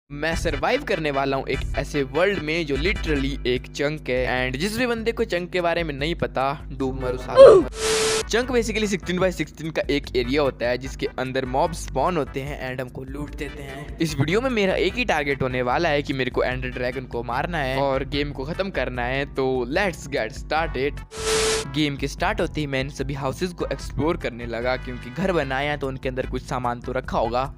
मैं सरवाइव करने वाला हूँ एक ऐसे वर्ल्ड में जो लिटरली एक चंक है। एंड जिस भी बंदे को चंक के बारे में नहीं पता, डूब मरो साला। चंक बेसिकली 16x16 का एक एरिया होता है जिसके अंदर मॉब स्पॉन होते हैं एंड हमको लूट देते हैं। इस वीडियो में मेरा एक ही टारगेट होने वाला है कि मेरे को एंडर ड्रैगन को मारना है और गेम को खत्म करना है। तो लेट्स गेट स्टार्टेड। गेम के स्टार्ट होते ही मैं इन सभी हाउसेज को एक्सप्लोर करने लगा क्योंकि घर बनाया तो उनके अंदर कुछ सामान तो रखा होगा।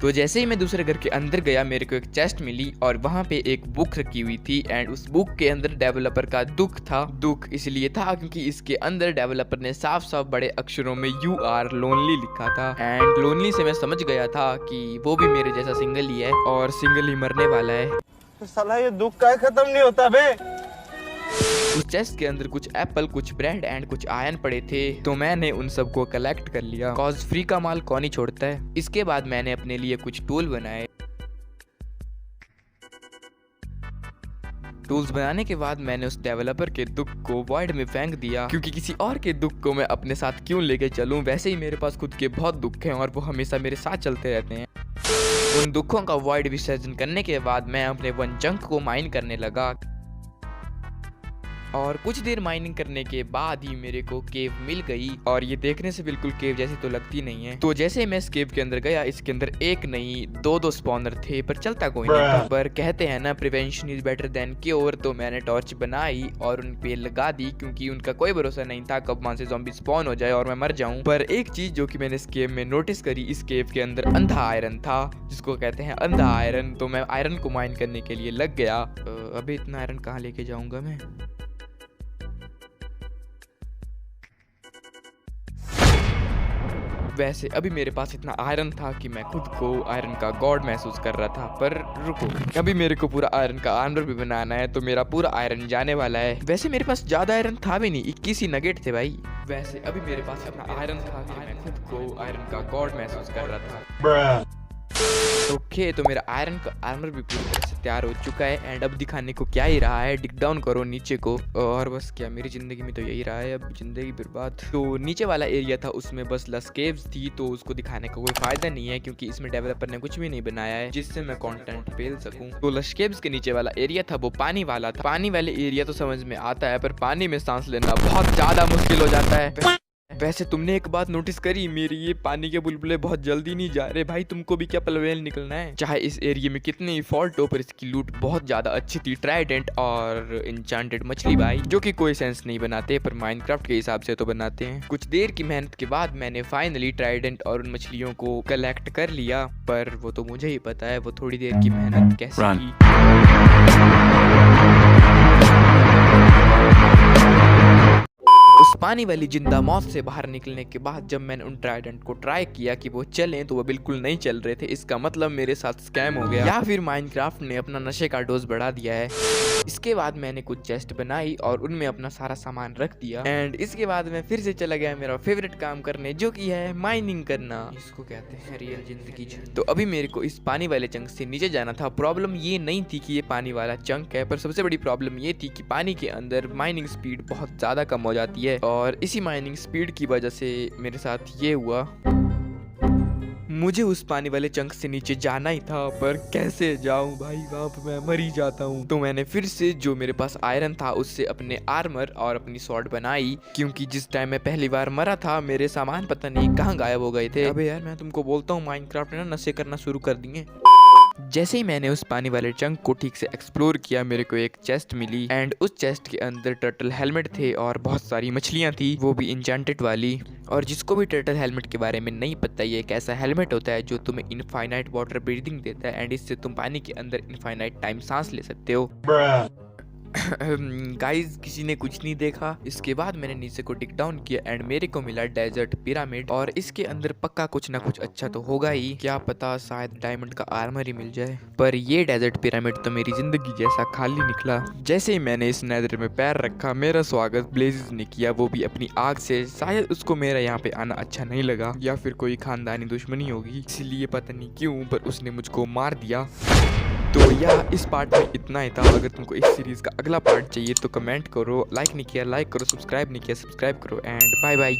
तो जैसे ही मैं दूसरे घर के अंदर गया मेरे को एक चेस्ट मिली और वहाँ पे एक बुक रखी हुई थी एंड उस बुक के अंदर डेवलपर का दुख था। दुख इसलिए था क्योंकि इसके अंदर डेवलपर ने साफ साफ बड़े अक्षरों में "You are lonely" लिखा था। एंड लोनली से मैं समझ गया था कि वो भी मेरे जैसा सिंगल ही है और सिंगल ही मरने वाला है। तो साला ये दुख का खत्म नहीं होता बे। उस चेस्ट के अंदर कुछ एप्पल, कुछ ब्रेड एंड कुछ आयरन पड़े थे तो मैंने उन सबको कलेक्ट कर लिया कॉज फ्री का माल कौन ही छोड़ता है। इसके बाद मैंने अपने लिए कुछ टूल बनाए। टूल्स बनाने के बाद मैंने उस डेवलपर के दुख को वॉइड में फेंक दिया क्योंकि किसी और के दुख को मैं अपने साथ क्यों लेके चलूं। वैसे ही मेरे पास खुद के बहुत दुख हैं और वो हमेशा मेरे साथ चलते रहते हैं। उन दुखों का वॉइड विसर्जन करने के बाद मैं अपने वन चंक को माइन करने लगा और कुछ देर माइनिंग करने के बाद ही मेरे को केव मिल गई और ये देखने से बिल्कुल केव जैसी तो लगती नहीं है। तो जैसे मैं इस केव के अंदर गया इसके अंदर एक नहीं दो स्पॉनर थे पर चलता कोई नहीं था। पर कहते हैं ना prevention is better than cure. तो मैंने टॉर्च बनाई और उन पे लगा दी क्योंकि उनका कोई भरोसा नहीं था कब वहां से ज़ॉम्बी स्पॉन हो जाए और मैं मर जाऊं। पर एक चीज जो कि मैंने इस केव में नोटिस करी, इस केव के अंदर अंधा आयरन था जिसको कहते हैं अंधा आयरन। तो मैं आयरन को माइन करने के लिए लग गया। अभी इतना आयरन कहाँ लेके जाऊंगा मैं। वैसे अभी मेरे पास इतना आयरन था कि मैं खुद को आयरन का गॉड महसूस कर रहा था। पर रुको, अभी मेरे को पूरा आयरन का आर्मर भी बनाना है तो मेरा पूरा आयरन जाने वाला है। वैसे मेरे पास ज्यादा आयरन था भी नहीं, 21 ही नगेट थे भाई। वैसे अभी मेरे पास इतना आयरन था कि मैं खुद को आयरन का गॉड महसूस कर रहा था। ओके तो मेरा आयरन का आर्मर भी पूरी तरह से तैयार हो चुका है एंड अब दिखाने को क्या ही रहा है। डिग डाउन करो नीचे को और बस क्या मेरी जिंदगी में तो यही रहा है, अब जिंदगी बर्बाद। तो नीचे वाला एरिया था उसमें बस लस केव्स थी तो उसको दिखाने का कोई फायदा नहीं है क्योंकि इसमें डेवलपर ने कुछ भी नहीं बनाया है जिससे मैं कंटेंट पेल सकूं। तो लस केव्स के नीचे वाला एरिया था वो पानी वाला था। पानी वाले एरिया तो समझ में आता है पर पानी में सांस लेना बहुत ज्यादा मुश्किल हो जाता है। वैसे तुमने एक बात नोटिस करी, मेरे ये पानी के बुलबुले बहुत जल्दी नहीं जा रहे भाई। तुमको भी क्या पलवेल निकलना है। चाहे इस एरिया में कितने ही फॉल्ट हो पर इसकी लूट बहुत ज्यादा अच्छी थी। ट्राइडेंट और इंचांटेड मछली भाई जो कि कोई सेंस नहीं बनाते पर माइनक्राफ्ट के हिसाब से तो बनाते हैं। कुछ देर की मेहनत के बाद मैंने फाइनली ट्राइडेंट और उन मछलियों को कलेक्ट कर लिया। पर वो तो मुझे ही पता है वो थोड़ी देर की मेहनत कैसे की। उस पानी वाली जिंदा मौत से बाहर निकलने के बाद जब मैंने उन ट्राइडेंट को ट्राई किया कि वो चलें तो वो बिल्कुल नहीं चल रहे थे। इसका मतलब मेरे साथ स्कैम हो गया या फिर माइनक्राफ्ट ने अपना नशे का डोज बढ़ा दिया है। इसके बाद मैंने कुछ चेस्ट बनाई और उनमें अपना सारा सामान रख दिया एंड इसके बाद मैं फिर से चला गया मेरा फेवरेट काम करने जो कि है माइनिंग करना। इसको कहते हैं रियल जिंदगी। तो अभी मेरे को इस पानी वाले चंक से नीचे जाना था। प्रॉब्लम ये नहीं थी कि ये पानी वाला चंक है पर सबसे बड़ी प्रॉब्लम ये थी कि पानी के अंदर माइनिंग स्पीड बहुत ज्यादा कम हो जाती है और इसी माइनिंग स्पीड की वजह से मेरे साथ ये हुआ। मुझे उस पानी वाले चंक से नीचे जाना ही था पर कैसे जाऊं भाई, वहां पर मैं मर ही जाता हूं। तो मैंने फिर से जो मेरे पास आयरन था उससे अपने आर्मर और अपनी स्वॉर्ड बनाई क्योंकि जिस टाइम मैं पहली बार मरा था मेरे सामान पता नहीं कहाँ गायब हो गए थे। अबे यार मैं तुमको बोलता हूँ माइनक्राफ्ट ने ना नशे करना शुरू कर दिए। जैसे ही मैंने उस पानी वाले चंक को ठीक से एक्सप्लोर किया मेरे को एक चेस्ट मिली एंड उस चेस्ट के अंदर टर्टल हेलमेट थे और बहुत सारी मछलियां थी वो भी इंचेंटेड वाली। और जिसको भी टर्टल हेलमेट के बारे में नहीं पता, ये एक ऐसा हेलमेट होता है जो तुम्हें इनफाइनाइट वाटर ब्रीदिंग देता है एंड इससे तुम पानी के अंदर इनफाइनाइट टाइम सांस ले सकते हो। गाइस किसी ने कुछ नहीं देखा। इसके बाद मैंने नीचे को टिक डाउन किया एंड मेरे को मिला डेजर्ट पिरामिड और इसके अंदर पक्का कुछ ना कुछ अच्छा तो होगा ही। क्या पता शायद डायमंड का आर्मर ही मिल जाए। पर ये डेजर्ट पिरामिड तो मेरी जिंदगी जैसा खाली निकला। जैसे ही मैंने इस नेदर में पैर रखा मेरा स्वागत ब्लेजेस ने किया, वो भी अपनी आग से। शायद उसको मेरा यहाँ पे आना अच्छा नहीं लगा या फिर कोई खानदानी दुश्मनी होगी इसलिए पता नहीं क्यों पर उसने मुझको मार दिया। तो यार इस पार्ट में इतना ही था। अगर तुमको इस सीरीज का अगला पार्ट चाहिए तो कमेंट करो। लाइक नहीं किया लाइक करो, सब्सक्राइब नहीं किया सब्सक्राइब करो एंड बाय बाय।